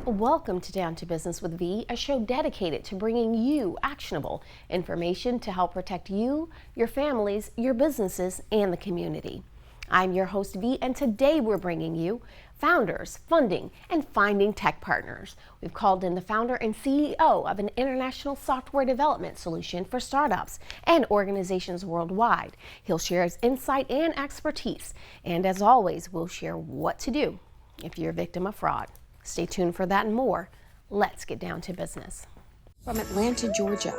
Welcome to Down to Business with V, a show dedicated to bringing you actionable information to help protect you, your families, your businesses, and the community. I'm your host V, and today we're bringing you founders, funding, and finding tech partners. We've called in the founder and CEO of an international software development solution for startups and organizations worldwide. He'll share his insight and expertise, and as always, we'll share what to do if you're a victim of fraud. Stay tuned for that and more. Let's get down to business. From Atlanta, Georgia,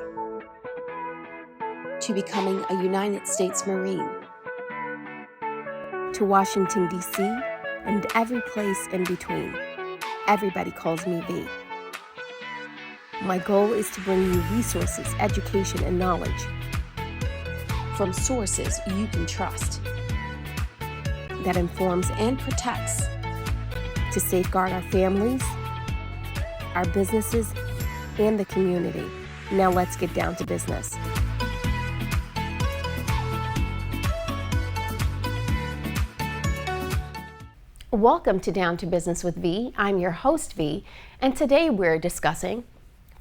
to becoming a United States Marine, to Washington, D.C., and every place in between, everybody calls me V. My goal is to bring you resources, education, and knowledge from sources you can trust that informs and protects to safeguard our families, our businesses, and the community. Now let's get down to business. Welcome to Down to Business with V. I'm your host V, and today we're discussing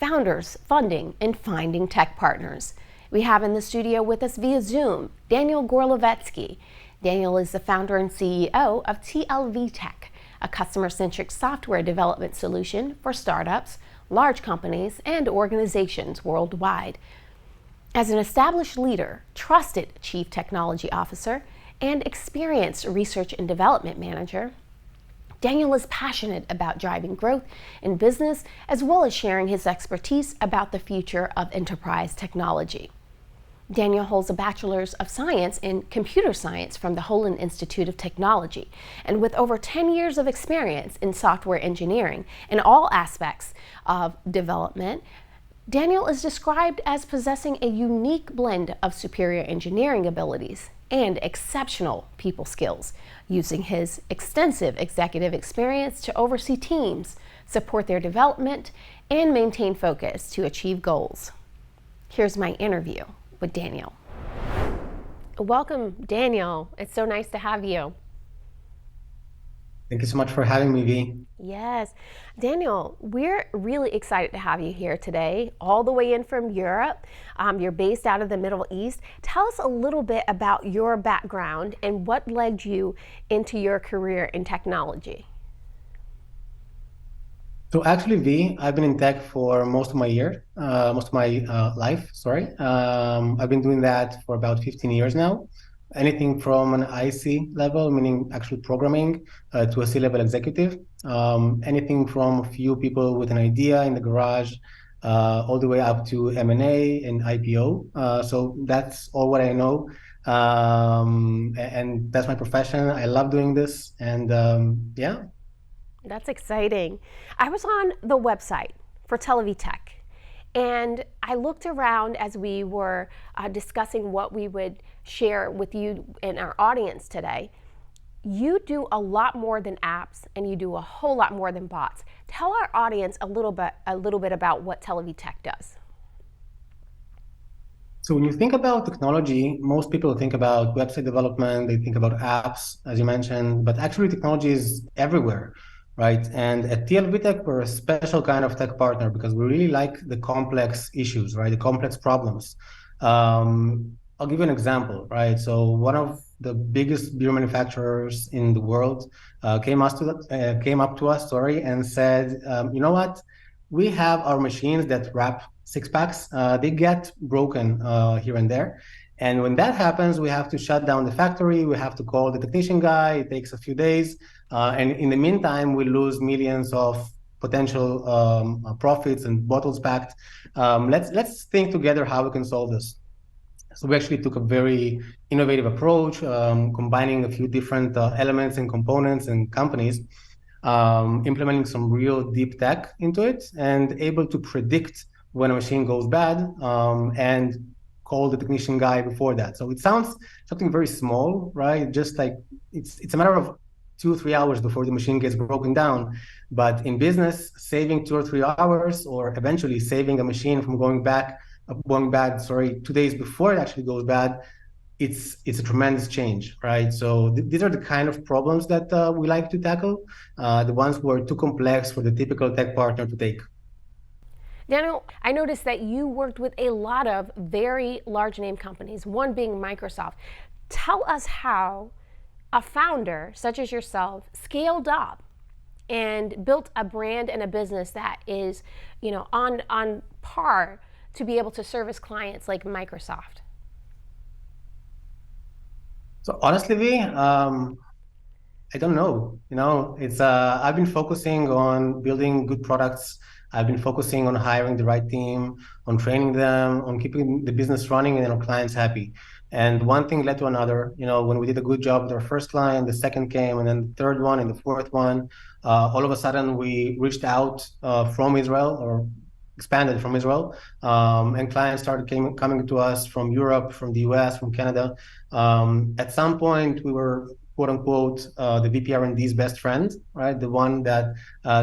founders, funding, and finding tech partners. We have in the studio with us via Zoom, Daniel Gorlovetsky. Daniel is the founder and CEO of TLV Tech, a customer-centric software development solution for startups, large companies, and organizations worldwide. As an established leader, trusted chief technology officer, and experienced research and development manager, Daniel is passionate about driving growth in business as well as sharing his expertise about the future of enterprise technology. Daniel holds a Bachelor's of Science in Computer Science from the Holland Institute of Technology, and with over 10 years of experience in software engineering in all aspects of development, Daniel is described as possessing a unique blend of superior engineering abilities and exceptional people skills, using his extensive executive experience to oversee teams, support their development, and maintain focus to achieve goals. Here's my interview with Daniel. Welcome, Daniel. It's so nice to have you. Thank you so much for having me, V. Yes. Daniel, we're really excited to have you here today, all the way in from Europe. You're based out of the Middle East. Tell us a little bit about your background and what led you into your career in technology. So actually, V, I've been in tech for most of my life. I've been doing that for about 15 years now. Anything from an IC level, meaning actual programming, to a C-level executive. Anything from a few people with an idea in the garage, all the way up to M&A and IPO. So that's all what I know. And that's my profession. I love doing this. And yeah. That's exciting. I was on the website for TLV Tech, and I looked around as we were discussing what we would share with you and our audience today. You do a lot more than apps, and you do a whole lot more than bots. Tell our audience a little bit about what TLV Tech does. So when you think about technology, most people think about website development, they think about apps, as you mentioned, but actually technology is everywhere. Right. And at TLV Tech, we're a special kind of tech partner because we really like the complex issues, right? The complex problems. I'll give you an example, right? So one of the biggest beer manufacturers in the world came up to us, and said, you know what? We have our machines that wrap six packs. They get broken here and there. And when that happens, we have to shut down the factory. We have to call the technician guy. It takes a few days. And in the meantime, we lose millions of potential profits and bottles packed. Let's think together how we can solve this. So we actually took a very innovative approach, combining a few different elements and components and companies, implementing some real deep tech into it, and able to predict when a machine goes bad and call the technician guy before that. So it sounds something very small, right? Just like it's a matter of 2-3 hours before the machine gets broken down. But in business, saving 2 or 3 hours, or eventually saving a machine from going bad, 2 days before it actually goes bad, it's a tremendous change, right? So these are the kind of problems that we like to tackle, the ones who are too complex for the typical tech partner to take. Daniel, I noticed that you worked with a lot of very large name companies, one being Microsoft. Tell us how a founder such as yourself scaled up and built a brand and a business that is, on par to be able to service clients like Microsoft. So honestly, V, I don't know. It's I've been focusing on building good products. I've been focusing on hiring the right team, on training them, on keeping the business running and our clients happy. And one thing led to another. When we did a good job with our first client, the second came, and then the third one and the fourth one. All of a sudden, we reached out from Israel or expanded from Israel, and clients started coming to us from Europe, from the US, from Canada. At some point, we were quote unquote the VP R&D's best friend, right? The one that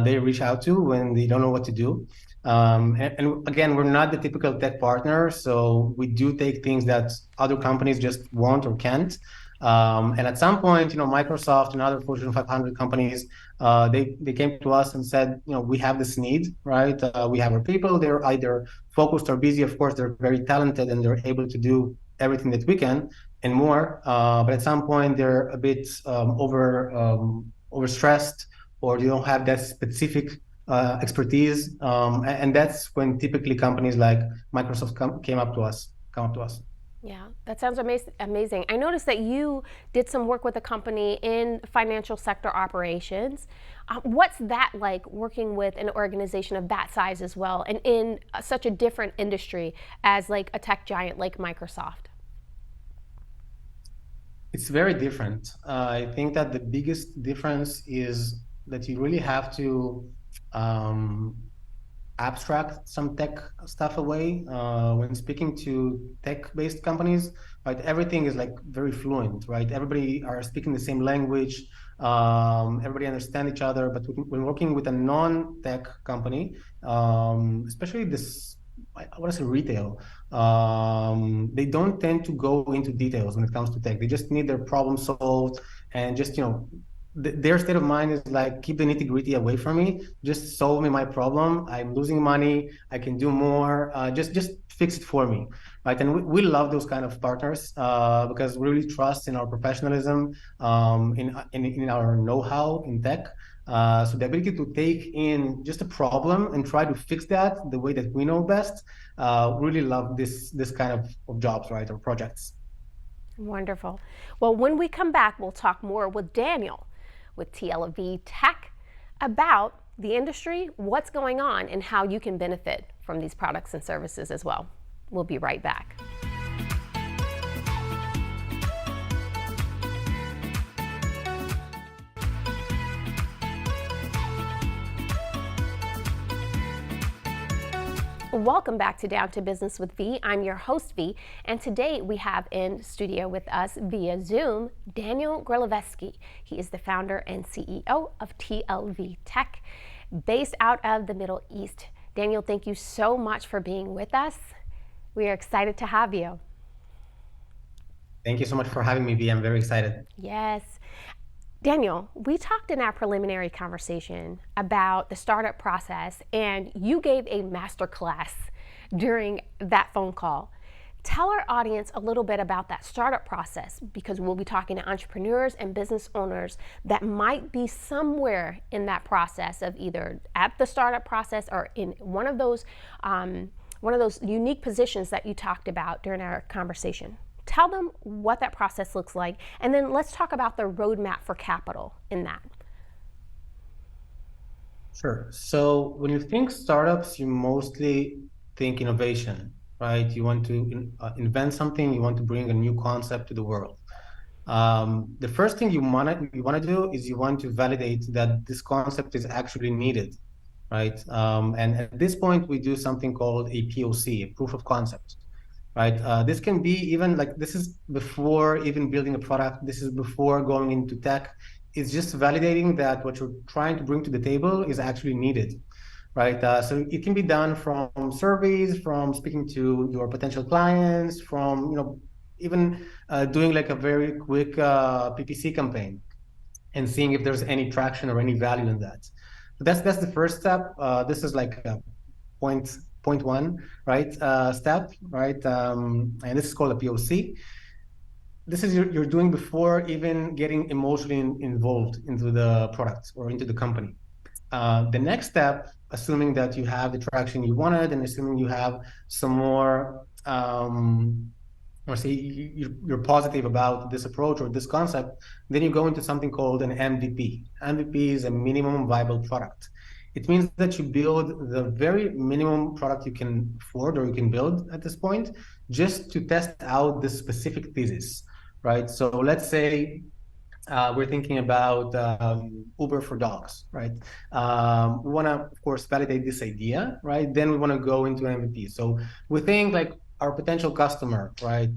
they reach out to when they don't know what to do. And again, we're not the typical tech partner, so we do take things that other companies just won't or can't. And at some point, Microsoft and other Fortune 500 companies, they came to us and said, we have this need, right? We have our people. They're either focused or busy. Of course, they're very talented and they're able to do everything that we can and more. But at some point, they're a bit overstressed, or they don't have that specific expertise. And that's when typically companies like Microsoft come up to us. Yeah, that sounds amazing. I noticed that you did some work with a company in financial sector operations. What's that like, working with an organization of that size as well, and in such a different industry as like a tech giant like Microsoft? It's very different. I think that the biggest difference is that you really have to abstract some tech stuff away. When speaking to tech-based companies, right, everything is like very fluent, right? Everybody are speaking the same language. Everybody understand each other. But when working with a non-tech company, especially this, I want to say retail, they don't tend to go into details when it comes to tech. They just need their problem solved, and just their state of mind is like, keep the nitty gritty away from me. Just solve me my problem. I'm losing money. I can do more. Just fix it for me, right? And we love those kind of partners because we really trust in our professionalism, in our know-how in tech. So the ability to take in just a problem and try to fix that the way that we know best. Really love this kind of jobs, right, or projects. Wonderful. Well, when we come back, we'll talk more with Daniel with TLV Tech about the industry, what's going on, and how you can benefit from these products and services as well. We'll be right back. Welcome back to Down to Business with V. I'm your host, V, and today we have in studio with us via Zoom Daniel Gorlovetsky. He is the founder and CEO of TLV Tech, based out of the Middle East. Daniel, thank you so much for being with us. We are excited to have you. Thank you so much for having me, V. I'm very excited. Yes. Daniel, we talked in our preliminary conversation about the startup process, and you gave a masterclass during that phone call. Tell our audience a little bit about that startup process, because we'll be talking to entrepreneurs and business owners that might be somewhere in that process of either at the startup process or in one of those unique positions that you talked about during our conversation. Tell them what that process looks like, and then let's talk about the roadmap for capital in that. Sure. So when you think startups, you mostly think innovation, right? You want to invent something. You want to bring a new concept to the world. The first thing you want to do is you want to validate that this concept is actually needed, right? And at this point, we do something called a POC, a proof of concept. Right. This can be even like, this is before even building a product. This is before going into tech. It's just validating that what you're trying to bring to the table is actually needed. Right. So it can be done from surveys, from speaking to your potential clients, from even doing like a very quick PPC campaign and seeing if there's any traction or any value in that. So that's the first step. This is like a point one, right? Step, right? And this is called a POC. This is you're doing before even getting emotionally involved into the product or into the company. The next step, assuming that you have the traction you wanted and assuming you have some more, or say you're positive about this approach or this concept, then you go into something called an MVP. MVP is a minimum viable product. It means that you build the very minimum product you can afford or you can build at this point, just to test out this specific thesis, right? So let's say we're thinking about Uber for dogs, right? We want to, of course, validate this idea, right? Then we want to go into MVP. So we think like our potential customer, right?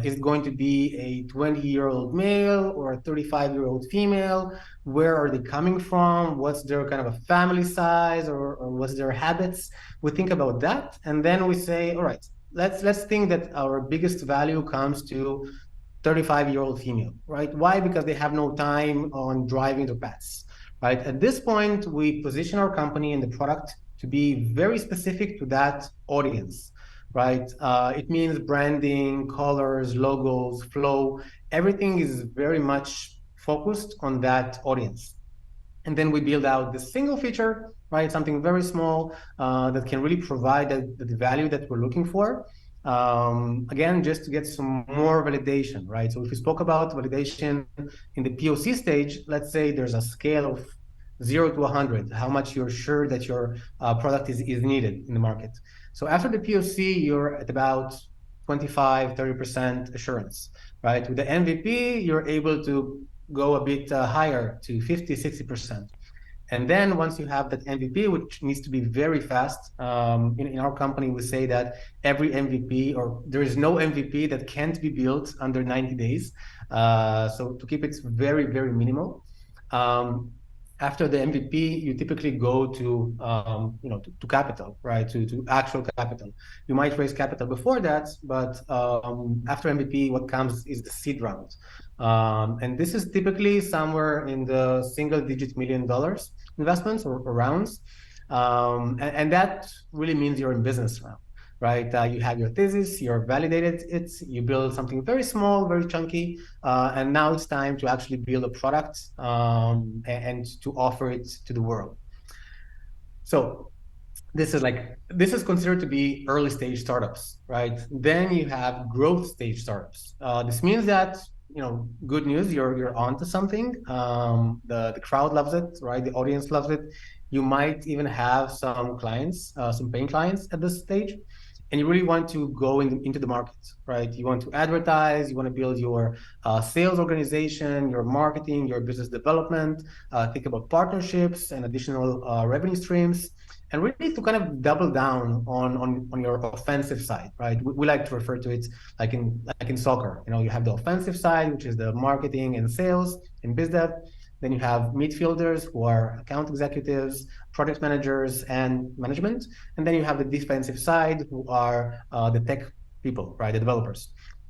Is it going to be a 20-year-old male or a 35-year-old female? Where are they coming from? What's their kind of a family size or what's their habits? We think about that, and then we say, all right, let's think that our biggest value comes to 35-year-old female, right? Why? Because they have no time on driving their pets, right? At this point, we position our company and the product to be very specific to that audience, right? It means branding, colors, logos, flow, everything is very much focused on that audience. And then we build out this single feature, right? Something very small that can really provide the value that we're looking for. Again, just to get some more validation, right? So if we spoke about validation in the POC stage, let's say there's a scale of 0 to 100, how much you're sure that your product is needed in the market. So after the POC, you're at about 25, 30% assurance, right? With the MVP, you're able to go a bit higher to 50, 60%. And then once you have that MVP, which needs to be very fast, in our company, we say that every MVP, or there is no MVP that can't be built under 90 days. So to keep it very, very minimal. After the MVP, you typically go to, to capital, right? To actual capital. You might raise capital before that, but after MVP, what comes is the seed round. And this is typically somewhere in the single-digit $1 million investments or rounds. And that really means you're in business now, right? You have your thesis, you're validated it, you build something very small, very chunky, and now it's time to actually build a product and to offer it to the world. So this is considered to be early stage startups, right? Then you have growth stage startups. This means that, good news, you're onto something. The crowd loves it, right? The audience loves it. You might even have some clients, some paying clients at this stage, and you really want to go into the market, right? You want to advertise, you want to build your sales organization, your marketing, your business development, think about partnerships and additional revenue streams, and really to kind of double down on your offensive side, right? We like to refer to it like in soccer. You have the offensive side, which is the marketing and sales and biz dev. Then you have midfielders who are account executives, project managers, and management. And then you have the defensive side who are the tech people, right? The developers.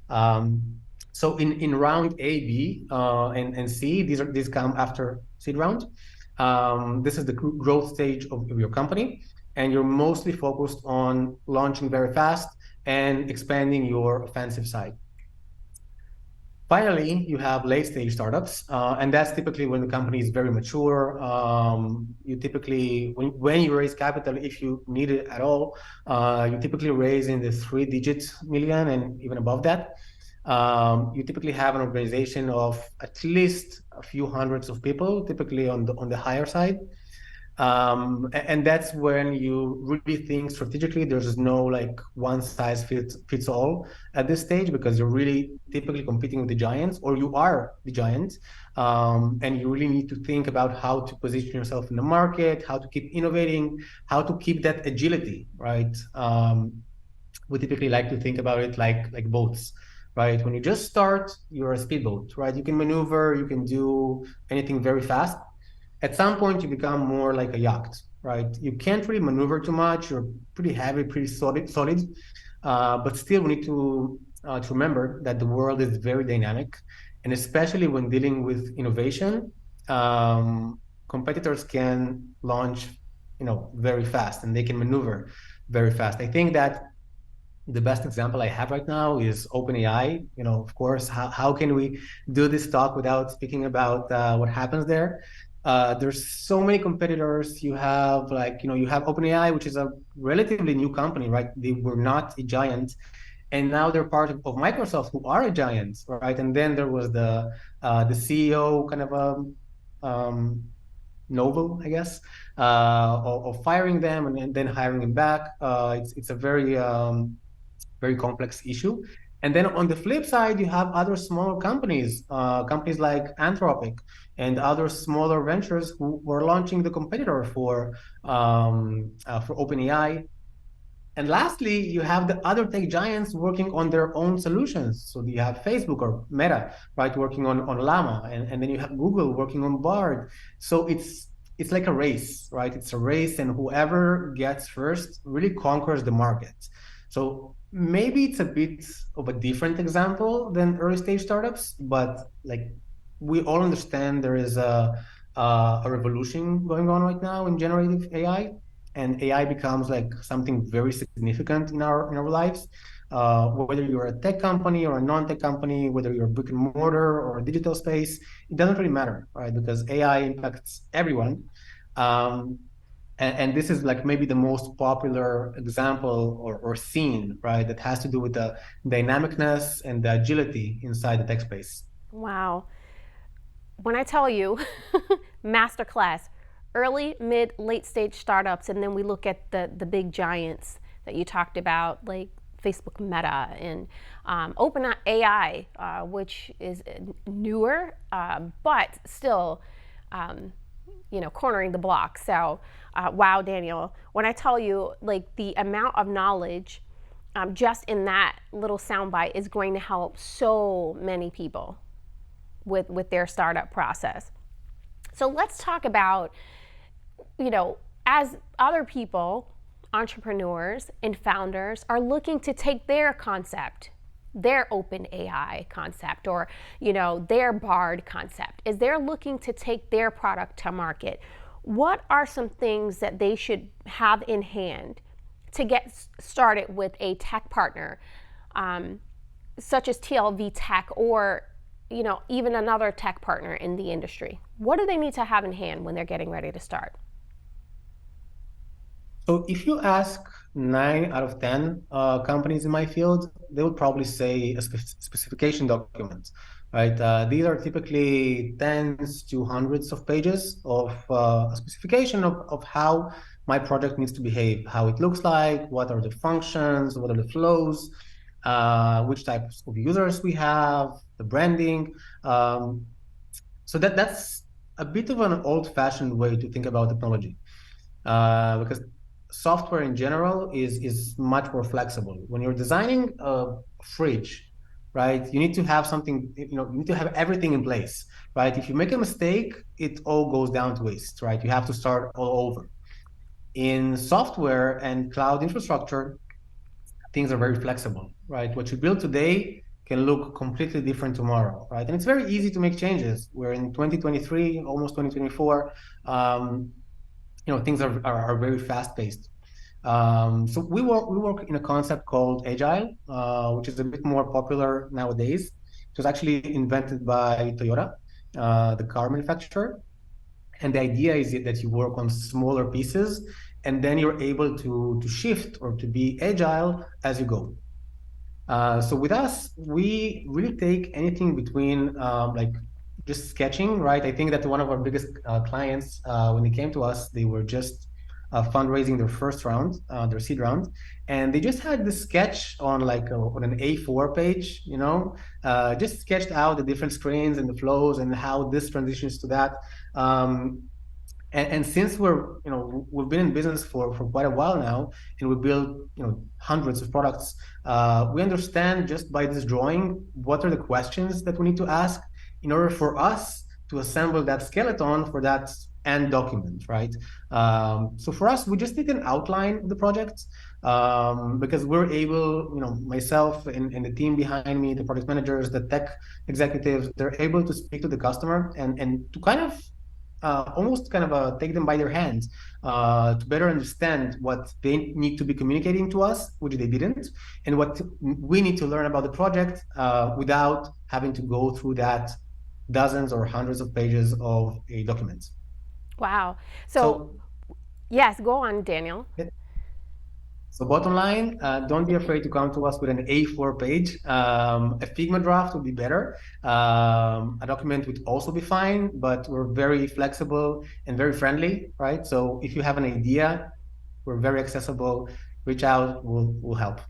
So in round A, B, and C, these come after seed round. This is the growth stage of your company, and you're mostly focused on launching very fast and expanding your offensive side. Finally, you have late-stage startups, and that's typically when the company is very mature. You typically, when you raise capital, if you need it at all, you typically raise in the 3-digit million and even above that. You typically have an organization of at least a few hundreds of people, typically on the higher side. And that's when you really think strategically. There's no like one size fits all at this stage, because you're really typically competing with the giants, or you are the giant, and you really need to think about how to position yourself in the market, how to keep innovating, how to keep that agility, right? We typically like to think about it like boats, right? When you just start, you're a speedboat, right? You can maneuver, you can do anything very fast. At some point, you become more like a yacht, right? You can't really maneuver too much. You're pretty heavy, pretty solid. But still, we need to to remember that the world is very dynamic, and especially when dealing with innovation, competitors can launch, very fast, and they can maneuver very fast. I think that the best example I have right now is OpenAI. Of course, how can we do this talk without speaking about what happens there? There's so many competitors. You have you have OpenAI, which is a relatively new company, right? They were not a giant, and now they're part of Microsoft, who are a giant, right? And then there was the CEO kind of novel, I guess, of firing them and then hiring them back. It's a very complex issue. And then on the flip side, you have other smaller companies, companies like Anthropic and other smaller ventures who were launching the competitor for OpenAI. And lastly, you have the other tech giants working on their own solutions. So you have Facebook or Meta, right, working on Llama, and then you have Google working on Bard. So it's like a race, right? It's a race, and whoever gets first really conquers the market. So maybe it's a bit of a different example than early stage startups, but like we all understand there is a revolution going on right now in generative AI, and AI becomes like something very significant in our lives. Whether you're a tech company or a non-tech company, whether you're brick and mortar or a digital space, it doesn't really matter, right? Because AI impacts everyone. And this is like maybe the most popular example or scene, right, that has to do with the dynamicness and the agility inside the tech space. Wow. When I tell you, masterclass, early, mid, late stage startups, and then we look at the big giants that you talked about, like Facebook, Meta, and OpenAI, which is newer, but still, cornering the block. So, wow, Daniel, when I tell you, like, the amount of knowledge just in that little soundbite is going to help so many people with their startup process. So let's talk about, as other people, entrepreneurs and founders are looking to take their concept, their open AI concept, or their Bard concept, as they're looking to take their product to market, what are some things that they should have in hand to get started with a tech partner, such as TLV Tech, or even another tech partner in the industry? What do they need to have in hand when they're getting ready to start? So if you ask 9 out of 10 companies in my field, they would probably say a specification document, right? These are typically tens to hundreds of pages of a specification of how my project needs to behave, how it looks like, what are the functions, what are the flows, which types of users we have, the branding. So that's a bit of an old-fashioned way to think about technology, because software in general is much more flexible. When you're designing a fridge, right, you need to have something, you need to have everything in place, right? If you make a mistake, it all goes down to waste, right? You have to start all over. In software and cloud infrastructure, things are very flexible, right? What you build today can look completely different tomorrow, right? And it's very easy to make changes. We're in 2023, almost 2024. Things are very fast-paced. So we work in a concept called Agile, which is a bit more popular nowadays. It was actually invented by Toyota, the car manufacturer. And the idea is that you work on smaller pieces, and then you're able to shift or to be agile as you go. So with us, we really take anything between just sketching, right? I think that one of our biggest clients, when they came to us, they were just fundraising their first round, their seed round, and they just had this sketch on on an A4 page, just sketched out the different screens and the flows and how this transitions to that. And since we've been in business for quite a while now, and we build hundreds of products, we understand just by this drawing what are the questions that we need to ask in order for us to assemble that skeleton for that and document, right? So for us, we just did an outline of the project because we're able, myself and the team behind me, the product managers, the tech executives, they're able to speak to the customer and to kind of almost kind of take them by their hands to better understand what they need to be communicating to us, which they didn't, and what we need to learn about the project without having to go through that dozens or hundreds of pages of a document. Wow. So yes, go on, Daniel. So bottom line, don't be afraid to come to us with an A4 page. A Figma draft would be better. A document would also be fine, but we're very flexible and very friendly, right? So if you have an idea, we're very accessible. Reach out, we'll help.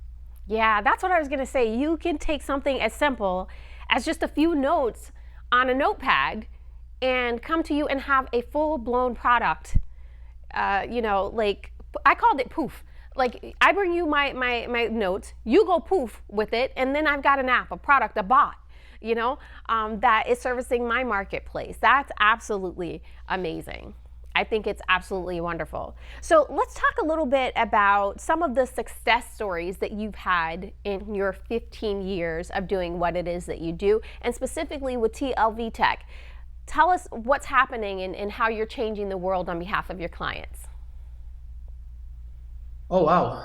Yeah, that's what I was going to say. You can take something as simple as just a few notes on a notepad and come to you and have a full-blown product. Like I called it poof. Like I bring you my notes, you go poof with it, and then I've got an app, a product, a bot, that is servicing my marketplace. That's absolutely amazing. I think it's absolutely wonderful. So let's talk a little bit about some of the success stories that you've had in your 15 years of doing what it is that you do, and specifically with TLV Tech. Tell us what's happening and how you're changing the world on behalf of your clients. Oh, wow.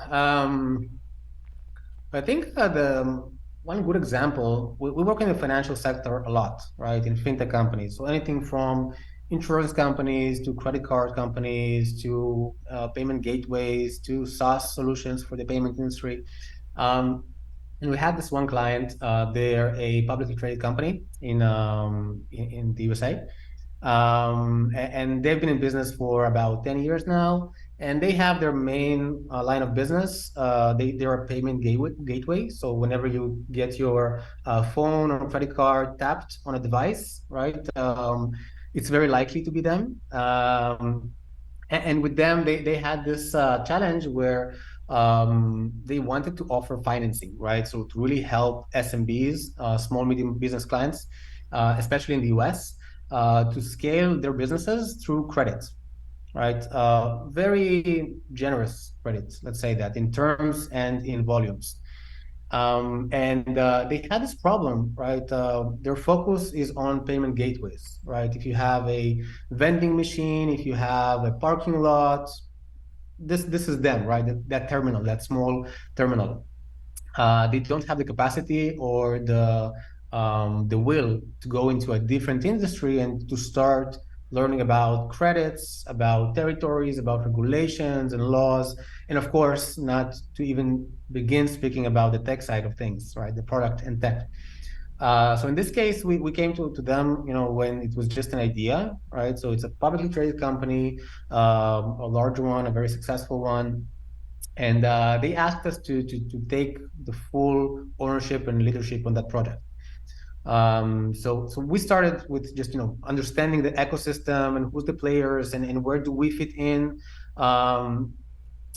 I think the one good example, we work in the financial sector a lot, right? In fintech companies. So anything from insurance companies to credit card companies to payment gateways to SaaS solutions for the payment industry. And we had this one client, they're a publicly traded company in the USA. And they've been in business for about 10 years now. And they have their main line of business. They're a payment gateway. So whenever you get your phone or credit card tapped on a device, right, it's very likely to be them. And with them, they had this challenge where they wanted to offer financing, right? So to really help SMBs, small, medium business clients, especially in the US, to scale their businesses through credit, right? Very generous credit, let's say that, in terms and in volumes. And they had this problem, right? Their focus is on payment gateways, right? If you have a vending machine, if you have a parking lot, this is them, right? That terminal, that small terminal. They don't have the capacity or the will to go into a different industry and to start learning about credits, about territories, about regulations and laws, and of course, not to even begin speaking about the tech side of things, right? The product and tech. So in this case, we came to them, when it was just an idea, right? So it's a publicly traded company, a large one, a very successful one. And they asked us to take the full ownership and leadership on that project. So we started with just understanding the ecosystem and who's the players and where do we fit in,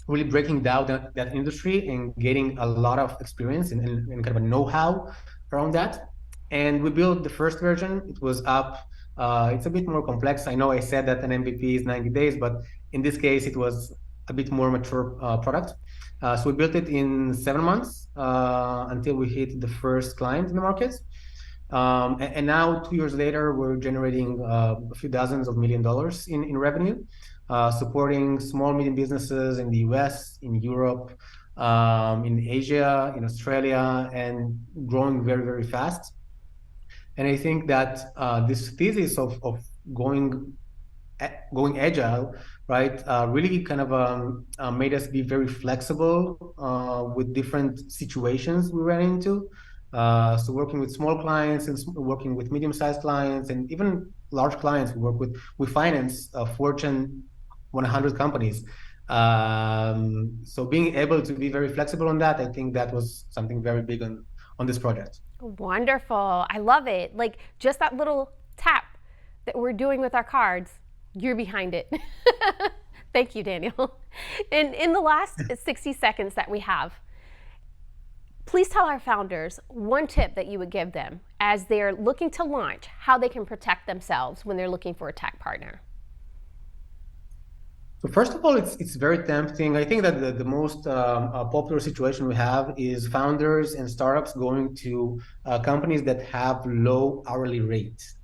really breaking down that industry and getting a lot of experience and kind of a know-how around that. And we built the first version. It was up. It's a bit more complex. I know I said that an MVP is 90 days, but in this case, it was a bit more mature product. So we built it in 7 months until we hit the first client in the market. And now 2 years later, we're generating a few dozens of $1 million in revenue, supporting small, medium businesses in the US, in Europe, in Asia, in Australia, and growing very, very fast. And I think that this thesis of going agile, right, really kind of made us be very flexible with different situations we ran into. So working with small clients and working with medium-sized clients and even large clients, we finance Fortune 100 companies. So being able to be very flexible on that, I think that was something very big on this project. Wonderful. I love it. Like just that little tap that we're doing with our cards, you're behind it. Thank you, Daniel. In the last 60 seconds that we have, please tell our founders one tip that you would give them as they're looking to launch, how they can protect themselves when they're looking for a tech partner. So first of all, it's very tempting. I think that the most popular situation we have is founders and startups going to companies that have low hourly rates.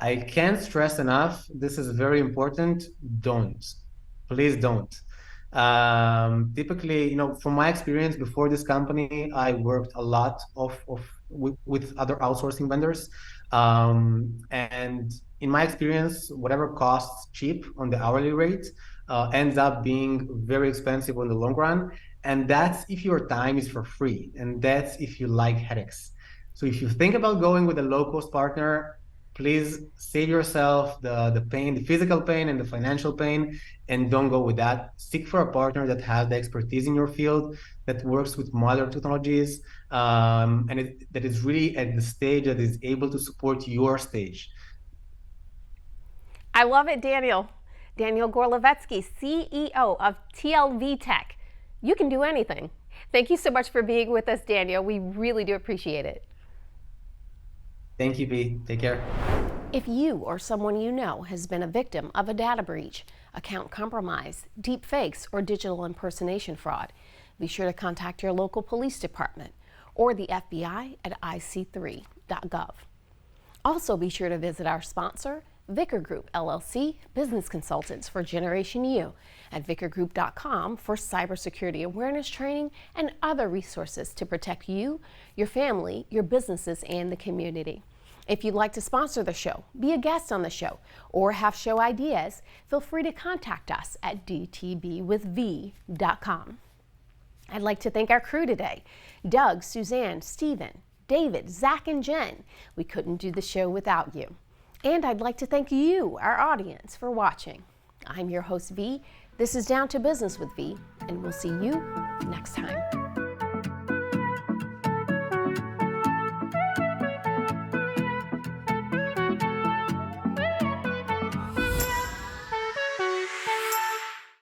I can't stress enough, this is very important. Don't. Please don't. Typically, from my experience before this company, I worked a lot with other outsourcing vendors. And in my experience, whatever costs cheap on the hourly rate ends up being very expensive on the long run. And that's if your time is for free. And that's if you like headaches. So if you think about going with a low-cost partner, please save yourself the pain, the physical pain and the financial pain, and don't go with that. Seek for a partner that has the expertise in your field, that works with modern technologies, and that is really at the stage that is able to support your stage. I love it, Daniel. Daniel Gorlovetsky, CEO of TLV Tech. You can do anything. Thank you so much for being with us, Daniel. We really do appreciate it. Thank you, V. Take care. If you or someone you know has been a victim of a data breach, account compromise, deep fakes, or digital impersonation fraud, be sure to contact your local police department or the FBI at ic3.gov. Also, be sure to visit our sponsor, Vicker Group LLC, business consultants for Generation U, at vickergroup.com for cybersecurity awareness training and other resources to protect you, your family, your businesses, and the community. If you'd like to sponsor the show, be a guest on the show, or have show ideas, feel free to contact us at dtbwithv.com. I'd like to thank our crew today: Doug, Suzanne, Stephen, David, Zach, and Jen. We couldn't do the show without you. And I'd like to thank you, our audience, for watching. I'm your host, V. This is Down to Business with V, and we'll see you next time.